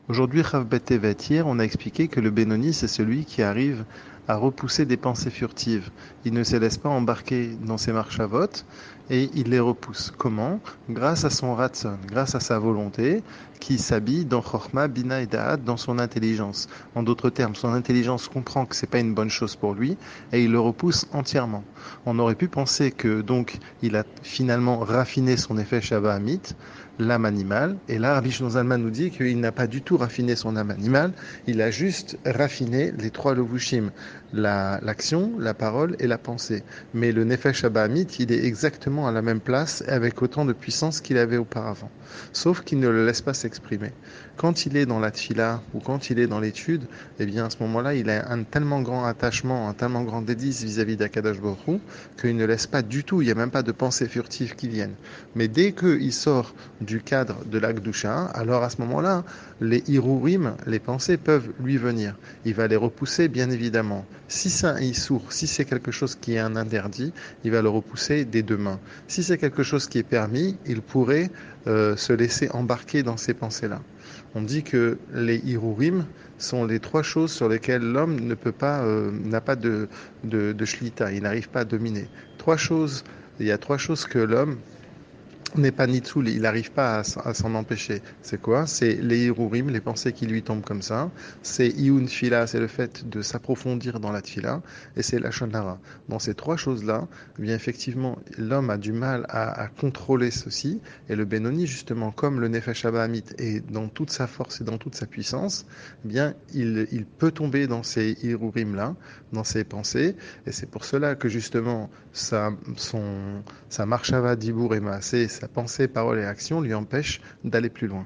Aujourd'hui, Rav Bet Tevet, hier, on a expliqué que le Benoni, c'est celui qui arrive à repousser des pensées furtives. Il ne se laisse pas embarquer dans ses marchavot et il les repousse. Comment? Grâce à son ratson, grâce à sa volonté qui s'habille dans Chorma, Bina et Da'at, dans son intelligence. En d'autres termes, son intelligence comprend que c'est pas une bonne chose pour lui et il le repousse entièrement. On aurait pu penser que donc il a finalement raffiné son effet Shabbat Hamit, l'âme animale. Et là, Rabbi Shlomo Zalman nous dit qu'il n'a pas du tout raffiné son âme animale, il a juste raffiné les trois levushim, l'action, la parole et la pensée. Mais le Nefesh Abahamit, il est exactement à la même place avec autant de puissance qu'il avait auparavant. Sauf qu'il ne le laisse pas s'exprimer. Quand il est dans la tfila ou quand il est dans l'étude, eh bien à ce moment-là, il a un tellement grand attachement, un tellement grand dédice vis-à-vis d'Akadosh Baruch Hu, qu'il ne laisse pas du tout, il n'y a même pas de pensées furtives qui viennent. Mais dès qu'il sort du cadre de l'Akdusha, alors à ce moment-là, les Hirurim, les pensées peuvent lui venir. Il va les repousser, bien évidemment. Si c'est un Issour, si c'est quelque chose qui est un interdit, il va le repousser des deux mains. Si c'est quelque chose qui est permis, il pourrait se laisser embarquer dans ces pensées-là. On dit que les Hirurim sont les trois choses sur lesquelles l'homme ne peut pas, n'a pas de shlita, il n'arrive pas à dominer. Il y a trois choses que l'homme n'est pas Nitsoul, il n'arrive pas à s'en empêcher. C'est quoi? C'est les Hirurim, les pensées qui lui tombent comme ça. C'est Iyun Tfila, c'est le fait de s'approfondir dans la Tfila. Et c'est la Shonara. Dans ces trois choses-là, eh bien effectivement, l'homme a du mal à contrôler ceci. Et le Benoni, justement, comme le Nefesh Abahamit est dans toute sa force et dans toute sa puissance, eh bien il peut tomber dans ces Hirurim-là, dans ces pensées. Et c'est pour cela que justement, sa marshava, dibour et maasé, sa pensée, parole et action lui empêchent d'aller plus loin.